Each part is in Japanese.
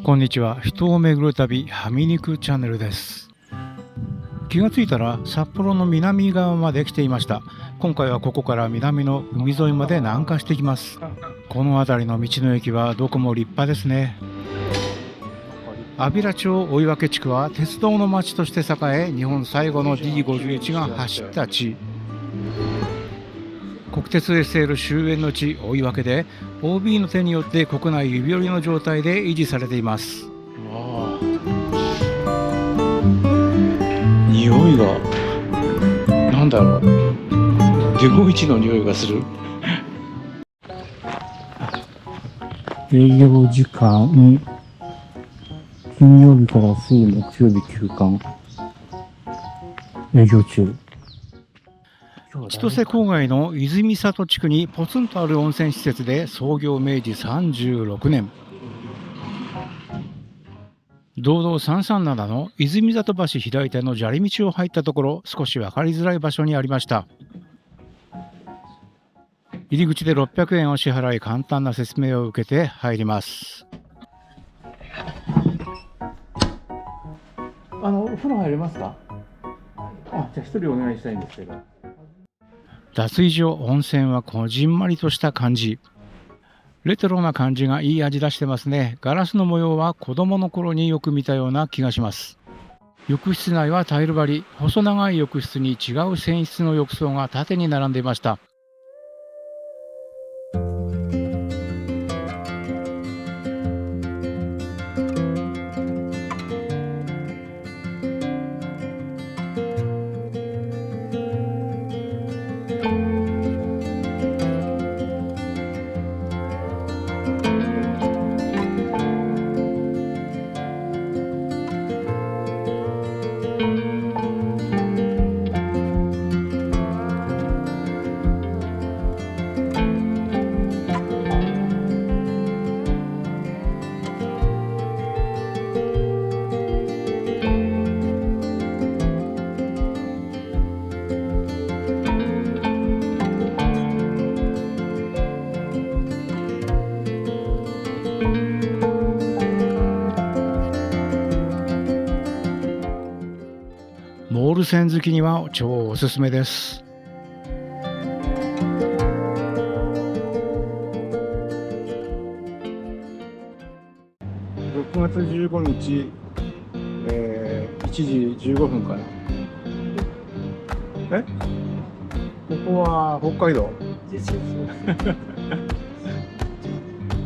こんにちは。人を巡る旅はみ肉チャンネルです。気がついたら札幌の南側まで来ていました。今回はここから南の海沿いまで南下してきます。この辺りの道の駅はどこも立派ですね。安平町追分地区は鉄道の町として栄え、日本最後の D51 が走った地。国鉄 SL 終焉の地追分で OB の手によって国内指折りの状態で維持されています。匂いがなんだろう、デゴイチの匂いがする。営業時間金曜日から水木曜日休館、営業中。千歳郊外の泉里地区にポツンとある温泉施設で創業明治36年。道道337の泉里橋左手の砂利道を入ったところ、少し分かりづらい場所にありました。入り口で600円を支払い、簡単な説明を受けて入ります。お風呂入れますか？じゃあ一人お願いしたいんですけど。脱衣所温泉はこじんまりとした感じ。レトロな感じがいい味出してますね。ガラスの模様は子供の頃によく見たような気がします。浴室内はタイル張り、細長い浴室に違う泉質の浴槽が縦に並んでいました。モール泉好きには超おすすめです。6月15日、1時15分から。ここは北海道。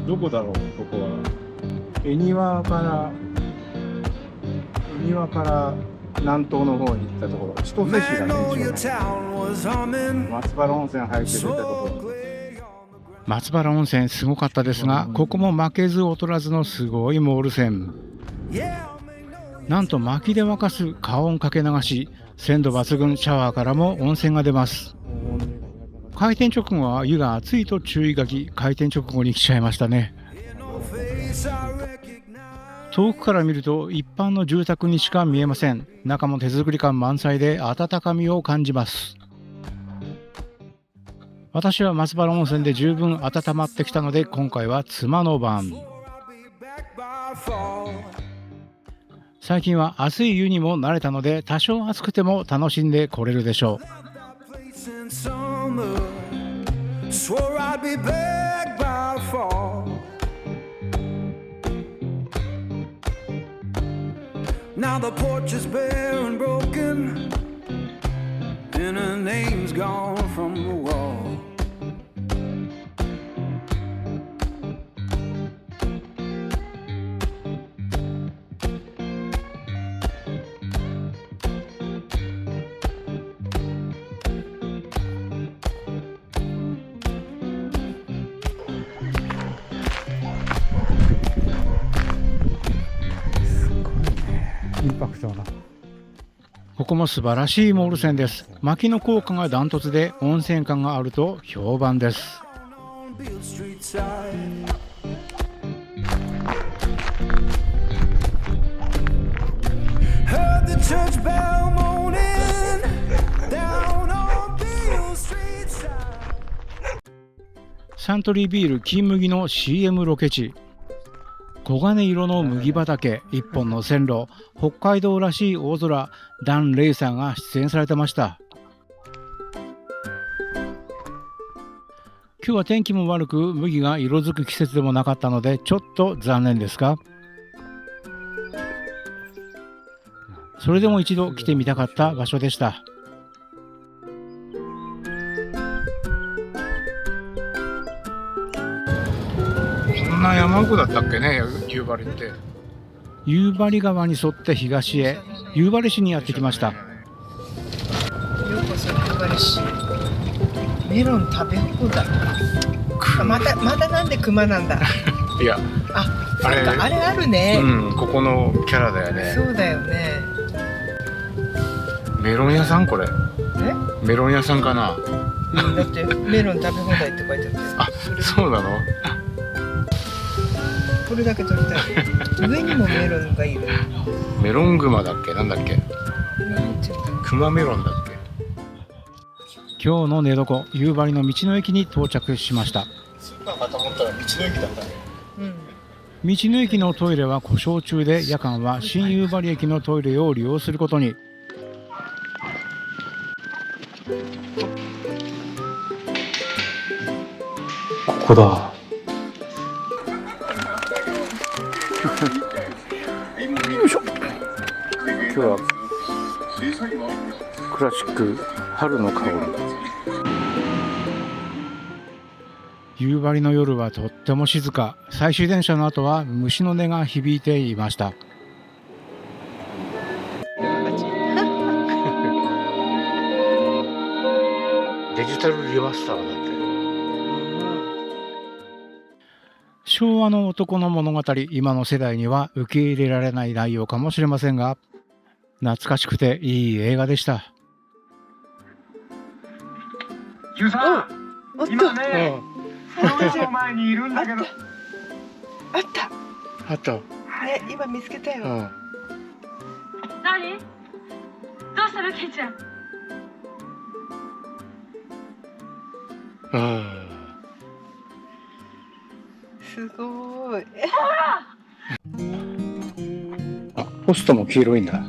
どこだろう、ここは。恵庭から南東の方に行ったところ、千歳市だね。松原温泉入って出たところ。松原温泉すごかったですが、ここも負けず劣らずのすごいモール泉。なんと薪で沸かす加温かけ流し、鮮度抜群シャワーからも温泉が出ます。開店直後は湯が熱いと注意書き、開店直後に来ちゃいましたね。遠くから見ると一般の住宅にしか見えません。中も手作り感満載で温かみを感じます。私は松原温泉で十分温まってきたので、今回は妻の番。最近は熱い湯にも慣れたので、多少暑くても楽しんでこれるでしょう。Now the porch is bare and broken, and her name's gone from the wall.インパクトな。ここも素晴らしいモール泉です。薪の効果がダントツで温泉感があると評判です。サントリービール金麦の CM ロケ地。黄金色の麦畑、一本の線路、北海道らしい大空、ダン・レイさんが出演されてました。今日は天気も悪く麦が色づく季節でもなかったのでちょっと残念ですが、それでも一度来てみたかった場所でした。こんな山奥だったっけね、夕張って。夕張川に沿って東へ、夕張市にやってきました。ようこそ夕張市。メロン食べ放題。まだなんで熊なんだ。いや、あれあるね。ここのキャラだよね。そうだよね。メロン屋さんこれ。メロン屋さんかな。だってメロン食べ放題って書いてある。そうなの？これだけ取りたい。上にもメロンがいる。メロングマだっけ、なんだっけ。クマメロンだっけ。今日の寝床、夕張の道の駅に到着しました。スーパーかと思ったら道の駅だったね。道の駅のトイレは故障中で、夜間は新夕張駅のトイレを利用することに。ここだ。よいしょ。今日はクラシック春の香り。夕張の夜はとっても静か。最終電車の後は虫の音が響いていました。デジタルリマスターだって。昭和の男の物語、今の世代には受け入れられない内容かもしれませんが、懐かしくていい映画でした。ユウさん、今ね、その前にいるんだけど。あった。今見つけたよ。何？どうしたのケイちゃん？すごい。ポストも黄色いんだ。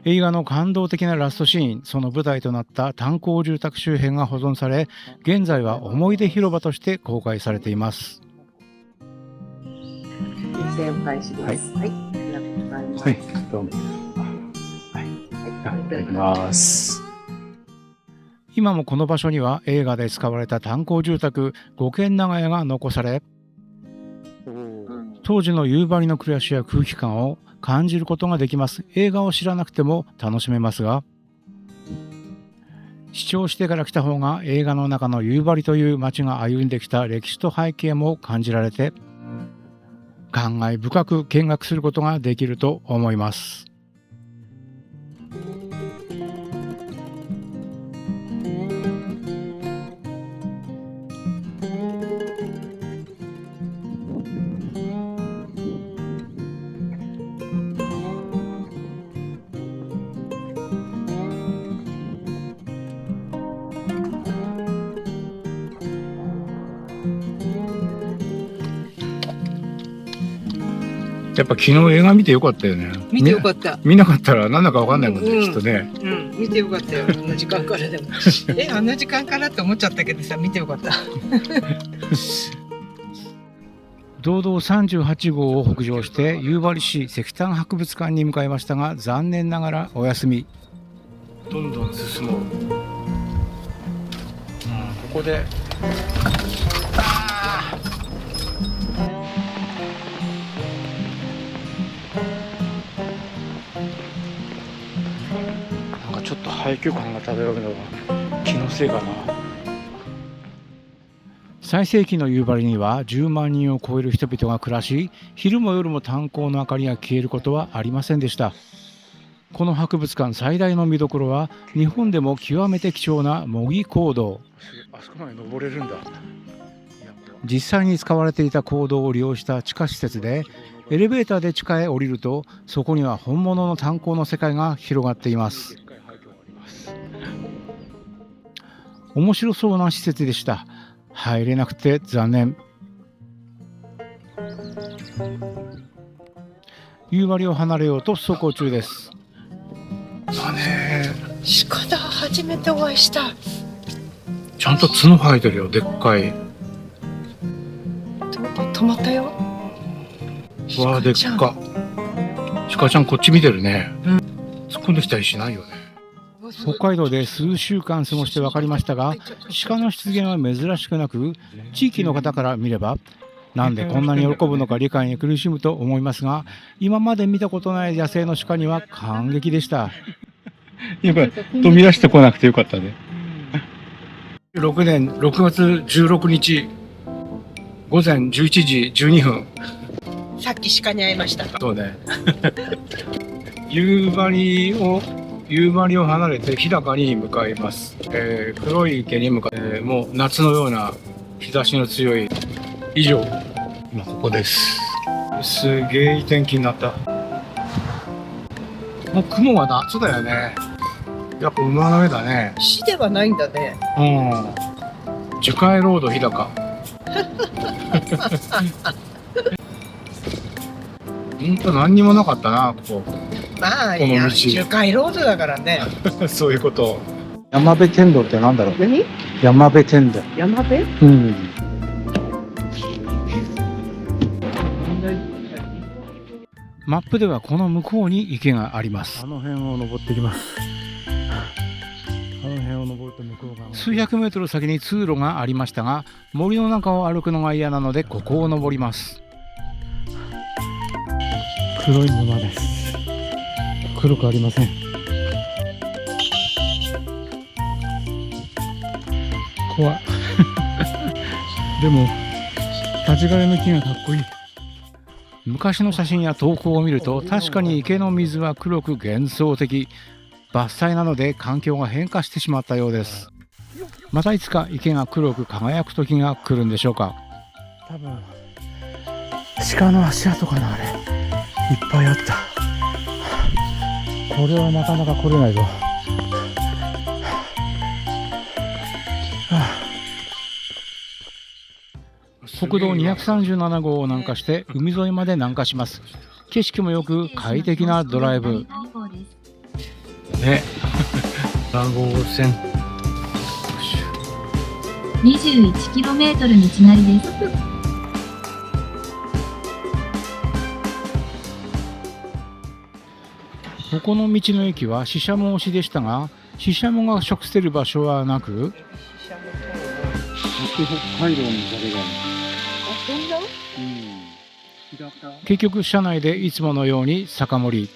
映画の感動的なラストシーン、その舞台となった炭鉱住宅周辺が保存され、現在は思い出広場として公開されています。先輩します。はい、ありがとうございます。はい、どうも。いただきます。今もこの場所には映画で使われた炭鉱住宅五軒長屋が残され、当時の夕張の暮らしや空気感を感じることができます。映画を知らなくても楽しめますが、視聴してから来た方が映画の中の夕張という街が歩んできた歴史と背景も感じられて、感慨深く見学することができると思います。やっぱ昨日映画見てよかったよね。見てよかった。見なかったらなんだかわかんないもんね、きっとね。見てよかったよ。あの時間からでも。あの時間からって思っちゃったけどさ、見てよかった。道道38号を北上して夕張市石炭博物館に向かいましたが、残念ながらお休み。どんどん進もう。ここで。ちょっと廃墟感が漂うのは気のせいかな。最盛期の夕張には10万人を超える人々が暮らし、昼も夜も炭鉱の明かりが消えることはありませんでした。この博物館最大の見どころは、日本でも極めて貴重な模擬坑道。あそこまで登れるんだ。実際に使われていた坑道を利用した地下施設で、エレベーターで地下へ降りると、そこには本物の炭鉱の世界が広がっています。面白そうな施設でした。入れなくて残念。夕張を離れようと走行中です。だね、鹿だ、初めてお会いした。ちゃんと角生えてるよ、でっかい。止まったよ。わあ、でっか。鹿ちゃんこっち見てるね。突っ込んできたりしないよね。北海道で数週間過ごして分かりましたが、鹿の出現は珍しくなく、地域の方から見ればなんでこんなに喜ぶのか理解に苦しむと思いますが、今まで見たことない野生の鹿には感激でした。やっぱ飛び出してこなくてよかったね。6年6月16日午前11時12分。さっき鹿に会いました。そうね。夕張を離れて日高に向かいます。黒い池に向かって、もう夏のような日差しの強い。以上、今ここです。すげえいい天気になった。もう雲は夏だよね。やっぱ馬の上だね。市ではないんだね。うん。樹海ロード日高。ほんと何にもなかったな、ここ。まあ、この道いや、樹海ロードだからね。そういうこと。山辺天童ってなんだろう。何？山辺天童。山辺？うん。マップではこの向こうに池があります。あの辺を登っていきます。あの辺を登ると向こう側。数百メートル先に通路がありましたが、森の中を歩くのが嫌なのでここを登ります。黒い沼です。黒くありません。怖い。でも立ち枯れの木がかっこいい。昔の写真や投稿を見ると確かに池の水は黒く幻想的。伐採なので環境が変化してしまったようです。またいつか池が黒く輝く時が来るんでしょうか。多分鹿の足跡かな、あれいっぱいあった。これはなかなか来れないぞ。国道237号を南下して海沿いまで南下します。景色もよく快適なドライブね。7号線 21km 道なりです。ここの道の駅はシシャモ推しでしたが、シシャモが食せる場所はなく、北海道の誰が結局車内でいつものように酒盛り。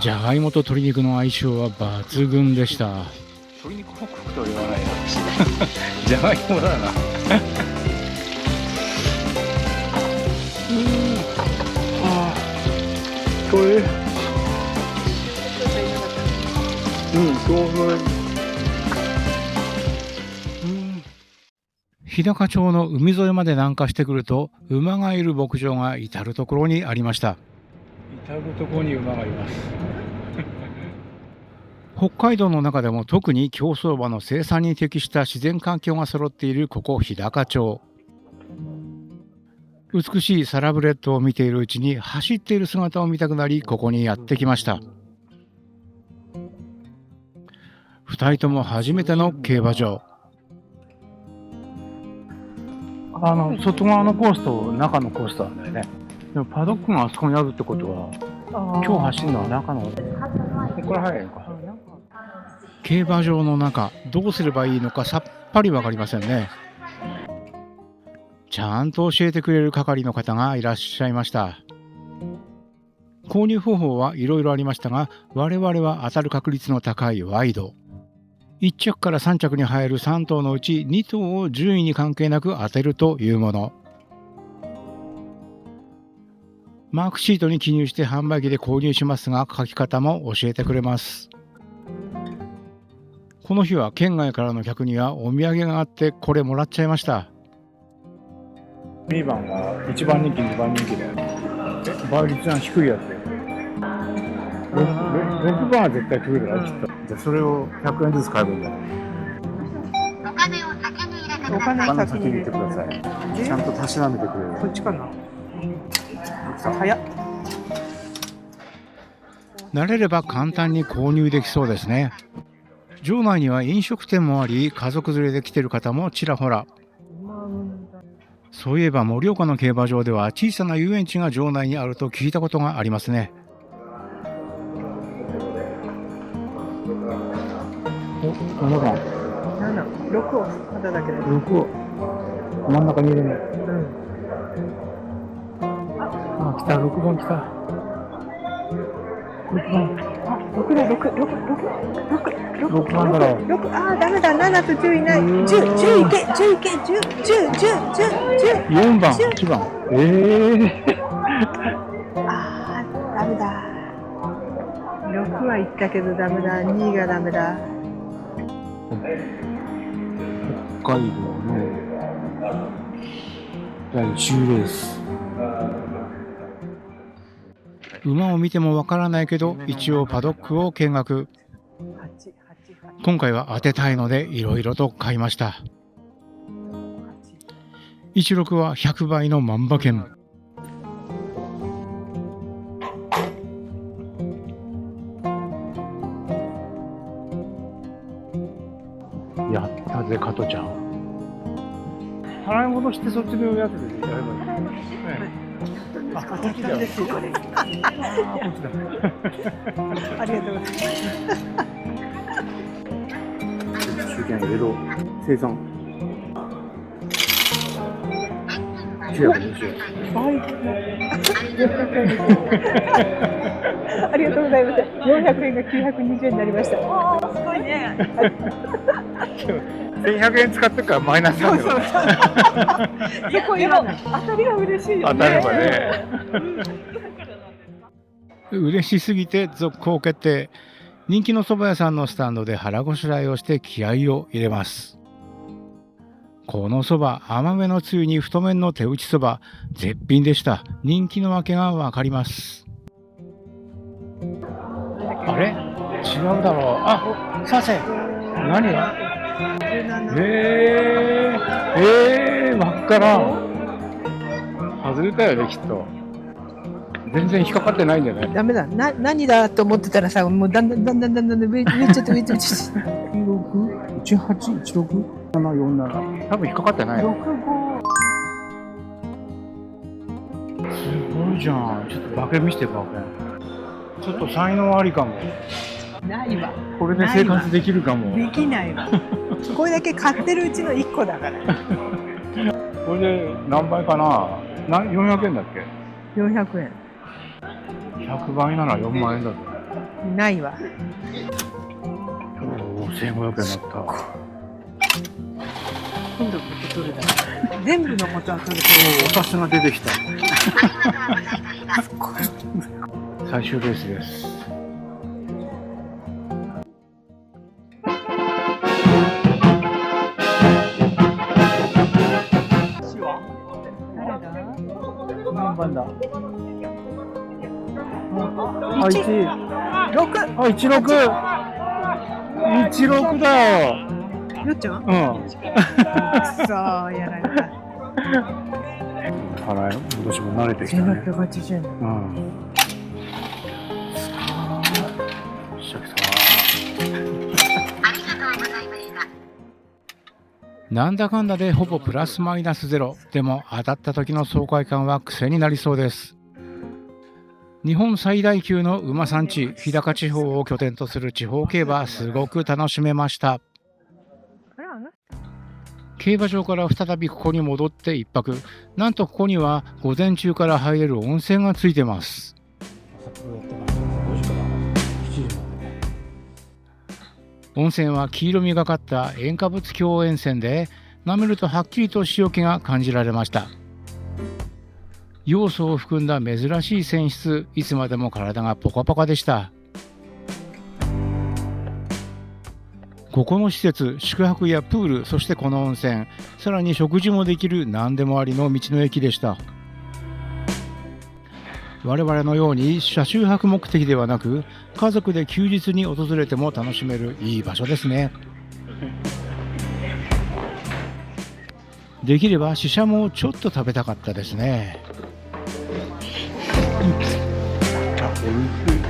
じゃがいもと鶏肉の相性は抜群でした。鶏肉ホクホクとは言わないな。じゃがいもだな。これ日高町の海沿いまで南下してくると、馬がいる牧場が至る所にありました。至る所に馬がいます。北海道の中でも特に競走馬の生産に適した自然環境が揃っているここ日高町。美しいサラブレッドを見ているうちに走っている姿を見たくなり、ここにやってきました。2人とも初めての競馬場。外側のコースと中のコースなんだよね。でもパドックがあそこにあるってことは、今日走るのは中のここから入るのか。競馬場の中、どうすればいいのかさっぱり分かりませんね。ちゃんと教えてくれる係の方がいらっしゃいました。購入方法はいろいろありましたが、我々は当たる確率の高いワイド。1着から3着に入る3頭のうち2頭を順位に関係なく当てるというもの。マークシートに記入して販売機で購入しますが、書き方も教えてくれます。この日は県外からの客にはお土産があって、これもらっちゃいました。2番が1番人気2番人気で倍率が低いやつで6番は絶対来るわ、きっと。じゃあそれを100円ずつ買えばいいんだね。お金を先に入れてください。ちゃんとたしなめてくれる。こっちかな。早っ。慣れれば簡単に購入できそうですね。場内には飲食店もあり、家族連れで来てる方もちらほら。そういえば盛岡の競馬場では小さな遊園地が場内にあると聞いたことがありますね。お、7番。6をまだだけど。6を真ん中に入れるね。あ、来た、6番来た。6番。あ、6だ、6番だろう。6、あー、ダメだ、7と10いない。10いけ、10いけ、10。4番、1番。あー、ダメだ。6はいったけどダメだ、2がダメだ。北海道の第10レース。馬を見てもわからないけど、一応パドックを見学。今回は当てたいのでいろいろと買いました。16は100倍の万馬券。やったぜ、加トちゃん。払い戻してそっちのやつでやればいい。あ、こっちだ。ですよ、これ。ありがとうございます。中堅江戸生産。ありがとうございます。400円が920円になりました。おー、すごいね。1100円使ってからマイナスなんだよ。そこ今当たりは嬉しいよね。当たればね。嬉しすぎて続行決定。人気の蕎麦屋さんのスタンドで腹ごしらえをして気合を入れます。この蕎麦、甘めのつゆに太麺の手打ち蕎麦、絶品でした。人気の訳がわかります。あれ？違うだろう。あ、させ。何が？わっからん。外れたよね、きっと。全然引っかかってないんじゃない？ダメだ。何だと思ってたらさ、もうだんだん上ちょっと上ちょっと。16、18、16、747。多分引っかかってないよ。すごいじゃん。ちょっと馬券見せて馬券。ちょっと才能ありかも。ないわ。これで生活できるかも。できないわ。これだけ買ってるうちの1個だから。これで何倍かな？400円だっけ？400円。100倍なら4万円だぞ。ないわ。おお、1500円だった。今度元取るだ。全部の元は取る。お札が出てきた。最終レースです。何番だ？あ、16。あ、16だよ。よっちゃん？うん。そう、やられた。払い戻しも慣れてきたね。1680円。うん。なんだかんだでほぼプラスマイナスゼロ。でも当たった時の爽快感は癖になりそうです。日本最大級の馬産地、日高地方を拠点とする地方競馬、すごく楽しめました。競馬場から再びここに戻って一泊。なんとここには午前中から入れる温泉がついてます。温泉は黄色みがかった塩化物強塩泉で、舐めるとはっきりと塩気が感じられました。要素を含んだ珍しい泉質、いつまでも体がポカポカでした。ここの施設、宿泊やプール、そしてこの温泉、さらに食事もできる何でもありの道の駅でした。我々のように車中泊目的ではなく、家族で休日に訪れても楽しめるいい場所ですね。できればシシャモをちょっと食べたかったですね。あ、お肉。